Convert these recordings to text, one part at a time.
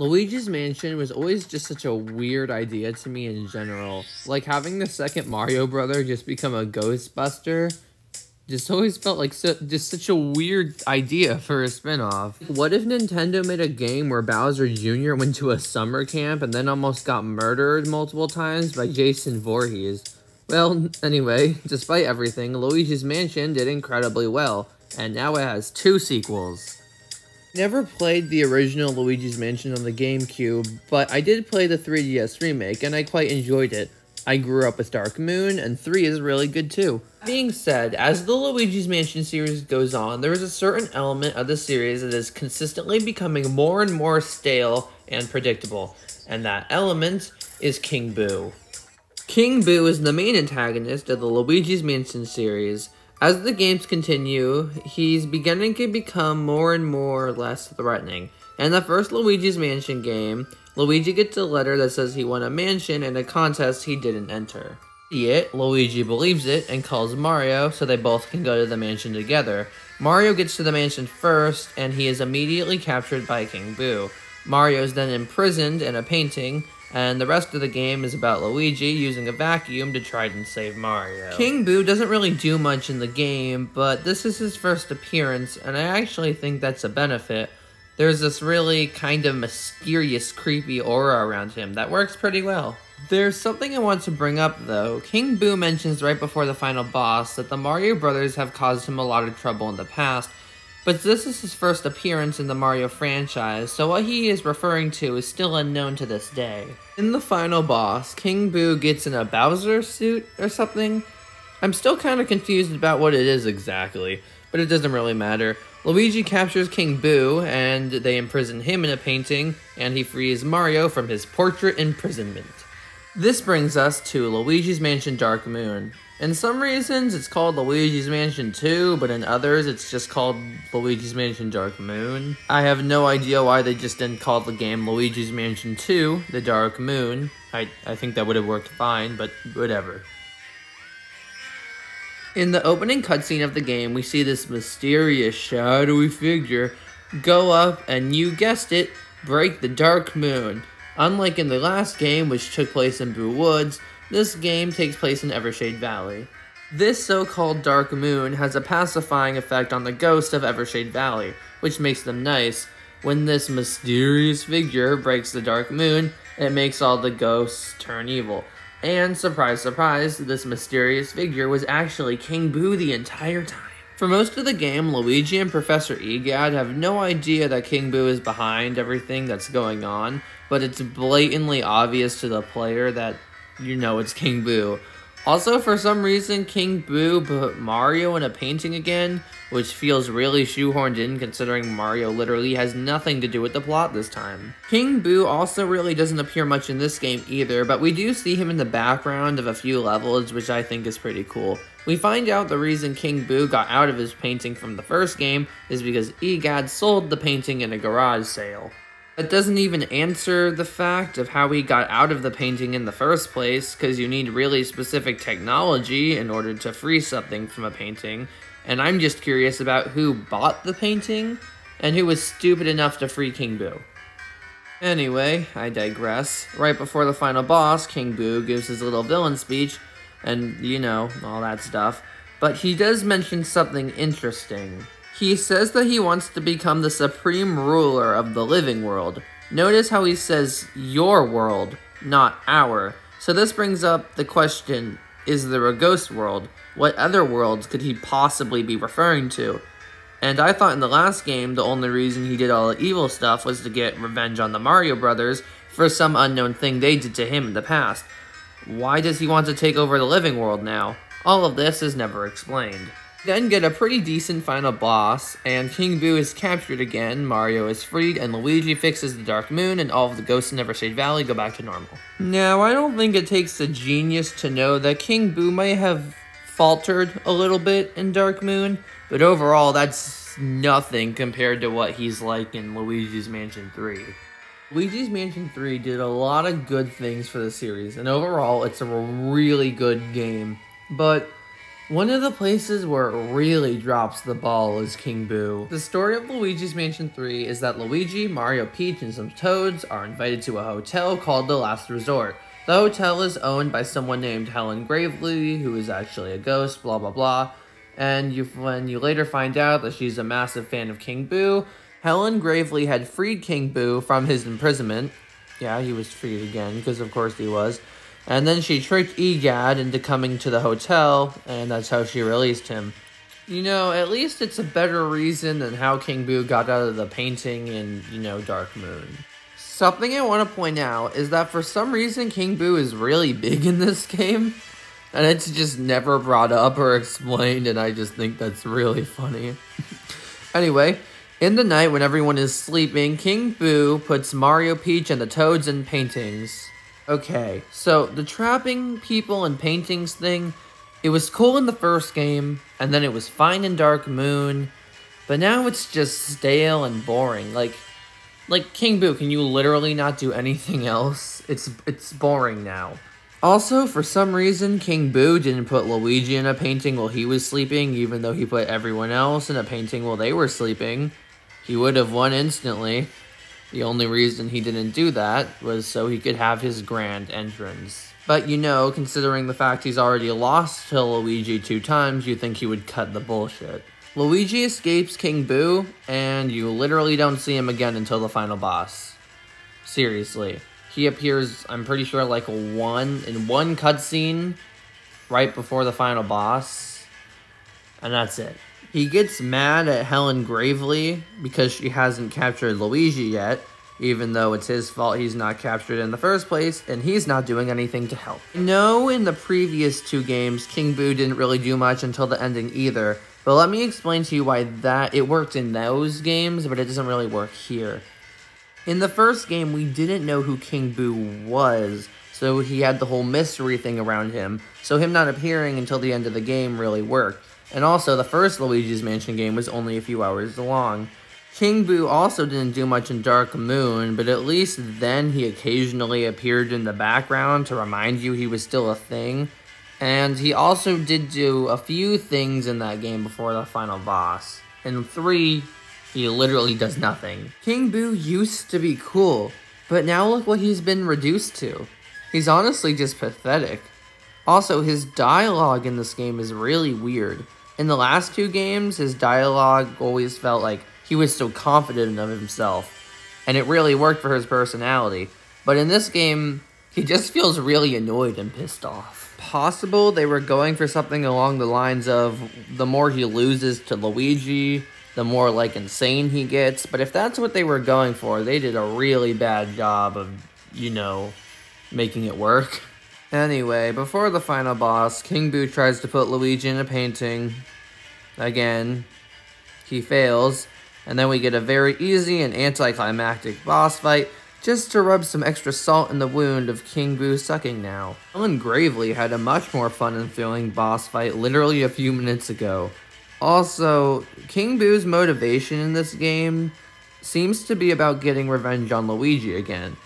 Luigi's Mansion was always just such a weird idea to me in general. Like having the second Mario brother just become a Ghostbuster just always felt like just such a weird idea for a spinoff. What if Nintendo made a game where Bowser Jr. went to a summer camp and then almost got murdered multiple times by Jason Voorhees? Well, anyway, despite everything, Luigi's Mansion did incredibly well, and now it has 2 sequels. Never played the original Luigi's Mansion on the GameCube, but I did play the 3DS remake, and I quite enjoyed it. I grew up with Dark Moon, and 3 is really good too. That being said, as the Luigi's Mansion series goes on, there is a certain element of the series that is consistently becoming more and more stale and predictable, and that element is King Boo. King Boo is the main antagonist of the Luigi's Mansion series. As the games continue, he's beginning to become more and more less threatening. In the first Luigi's Mansion game, Luigi gets a letter that says he won a mansion in a contest he didn't enter. Yet, Luigi believes it and calls Mario so they both can go to the mansion together. Mario gets to the mansion first, and he is immediately captured by King Boo. Mario is then imprisoned in a painting, and the rest of the game is about Luigi using a vacuum to try and save Mario. King Boo doesn't really do much in the game, but this is his first appearance, and I actually think that's a benefit. There's this really kind of mysterious, creepy aura around him that works pretty well. There's something I want to bring up though. King Boo mentions right before the final boss that the Mario brothers have caused him a lot of trouble in the past, but this is his first appearance in the Mario franchise, so what he is referring to is still unknown to this day. In the final boss, King Boo gets in a Bowser suit or something. I'm still kind of confused about what it is exactly, but it doesn't really matter. Luigi captures King Boo, and they imprison him in a painting, and he frees Mario from his portrait imprisonment. This brings us to Luigi's Mansion Dark Moon. In some reasons, it's called Luigi's Mansion 2, but in others, it's just called Luigi's Mansion Dark Moon. I have no idea why they just didn't call the game Luigi's Mansion 2, The Dark Moon. I think that would have worked fine, but whatever. In the opening cutscene of the game, we see this mysterious, shadowy figure go up and, you guessed it, break the Dark Moon. Unlike in the last game, which took place in Boo Woods, this game takes place in Evershade Valley. This so-called Dark Moon has a pacifying effect on the ghosts of Evershade Valley, which makes them nice. When this mysterious figure breaks the Dark Moon, it makes all the ghosts turn evil. And surprise, surprise, this mysterious figure was actually King Boo the entire time. For most of the game, Luigi and Professor Egad have no idea that King Boo is behind everything that's going on, but it's blatantly obvious to the player that you know it's King Boo. Also, for some reason, King Boo put Mario in a painting again, which feels really shoehorned in considering Mario literally has nothing to do with the plot this time. King Boo also really doesn't appear much in this game either, but we do see him in the background of a few levels, which I think is pretty cool. We find out the reason King Boo got out of his painting from the first game is because Egad sold the painting in a garage sale. That doesn't even answer the fact of how he got out of the painting in the first place, because you need really specific technology in order to free something from a painting, and I'm just curious about who bought the painting, and who was stupid enough to free King Boo. Anyway, I digress. Right before the final boss, King Boo gives his little villain speech, and you know, all that stuff, but he does mention something interesting. He says that he wants to become the supreme ruler of the living world. Notice how he says your world, not our. So this brings up the question, is there a ghost world? What other worlds could he possibly be referring to? And I thought in the last game, the only reason he did all the evil stuff was to get revenge on the Mario brothers for some unknown thing they did to him in the past. Why does he want to take over the living world now? All of this is never explained. Then get a pretty decent final boss, and King Boo is captured again, Mario is freed, and Luigi fixes the Dark Moon, and all of the ghosts in Evershade Valley go back to normal. Now, I don't think it takes a genius to know that King Boo may have faltered a little bit in Dark Moon, but overall, that's nothing compared to what he's like in Luigi's Mansion 3. Luigi's Mansion 3 did a lot of good things for the series, and overall, it's a really good game, but One of the places where it really drops the ball is King Boo. The story of Luigi's Mansion 3 is that Luigi, Mario, Peach, and some Toads are invited to a hotel called the Last Resort. The hotel is owned by someone named Helen Gravely, who is actually a ghost, blah blah blah. And when you later find out that she's a massive fan of King Boo, Helen Gravely had freed King Boo from his imprisonment. Yeah, he was freed again, because of course he was. And then she tricked EGAD into coming to the hotel, and that's how she released him. You know, at least it's a better reason than how King Boo got out of the painting in, Dark Moon. Something I want to point out is that for some reason King Boo is really big in this game, and it's just never brought up or explained, and I just think that's really funny. Anyway, in the night when everyone is sleeping, King Boo puts Mario, Peach, and the Toads in paintings. Okay, so the trapping people and paintings thing, it was cool in the first game, and then it was fine in Dark Moon, but now it's just stale and boring. Like King Boo, can you literally not do anything else? It's boring now. Also, for some reason, King Boo didn't put Luigi in a painting while he was sleeping, even though he put everyone else in a painting while they were sleeping. He would have won instantly. The only reason he didn't do that was so he could have his grand entrance. But considering the fact he's already lost to Luigi 2 times, you think he would cut the bullshit. Luigi escapes King Boo, and you literally don't see him again until the final boss. Seriously. He appears, I'm pretty sure, in one cutscene right before the final boss, and that's it. He gets mad at Helen Gravely because she hasn't captured Luigi yet, even though it's his fault he's not captured in the first place, and he's not doing anything to help. In the previous 2 games, King Boo didn't really do much until the ending either, but let me explain to you why it worked in those games, but it doesn't really work here. In the first game, we didn't know who King Boo was, so he had the whole mystery thing around him, so him not appearing until the end of the game really worked. And also, the first Luigi's Mansion game was only a few hours long. King Boo also didn't do much in Dark Moon, but at least then he occasionally appeared in the background to remind you he was still a thing. And he also did do a few things in that game before the final boss. In 3, he literally does nothing. King Boo used to be cool, but now look what he's been reduced to. He's honestly just pathetic. Also, his dialogue in this game is really weird. In the last 2 games, his dialogue always felt like he was so confident of himself, and it really worked for his personality. But in this game, he just feels really annoyed and pissed off. Possible they were going for something along the lines of the more he loses to Luigi, the more insane he gets. But if that's what they were going for, they did a really bad job of, making it work. Anyway, before the final boss, King Boo tries to put Luigi in a painting. Again, he fails, and then we get a very easy and anticlimactic boss fight, just to rub some extra salt in the wound of King Boo sucking now. Helen Gravely had a much more fun and thrilling boss fight literally a few minutes ago. Also, King Boo's motivation in this game seems to be about getting revenge on Luigi again,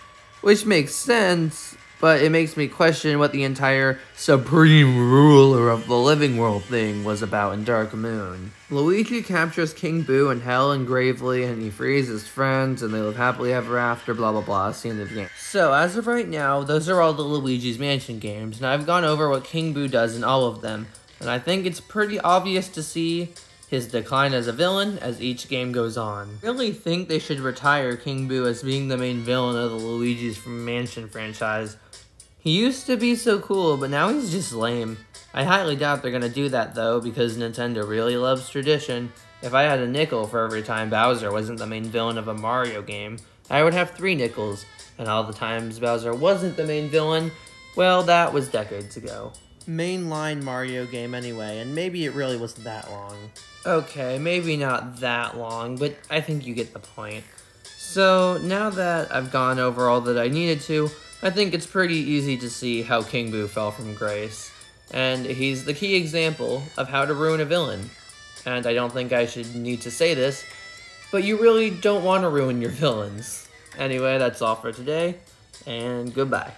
which makes sense, but it makes me question what the entire supreme ruler of the living world thing was about in Dark Moon. Luigi captures King Boo and Helen Gravely, and he frees his friends, and they live happily ever after, blah blah blah. That's the end of the game. So, as of right now, those are all the Luigi's Mansion games, and I've gone over what King Boo does in all of them, and I think it's pretty obvious to see his decline as a villain as each game goes on. I really think they should retire King Boo as being the main villain of the Luigi's Mansion franchise. He used to be so cool, but now he's just lame. I highly doubt they're gonna do that though, because Nintendo really loves tradition. If I had a nickel for every time Bowser wasn't the main villain of a Mario game, I would have 3 nickels, and all the times Bowser wasn't the main villain, well, that was decades ago. Mainline Mario game anyway, and maybe it really wasn't that long. Okay, maybe not that long, but I think you get the point. So, now that I've gone over all that I needed to, I think it's pretty easy to see how King Boo fell from grace. And he's the key example of how to ruin a villain. And I don't think I should need to say this, but you really don't want to ruin your villains. Anyway, that's all for today, and goodbye.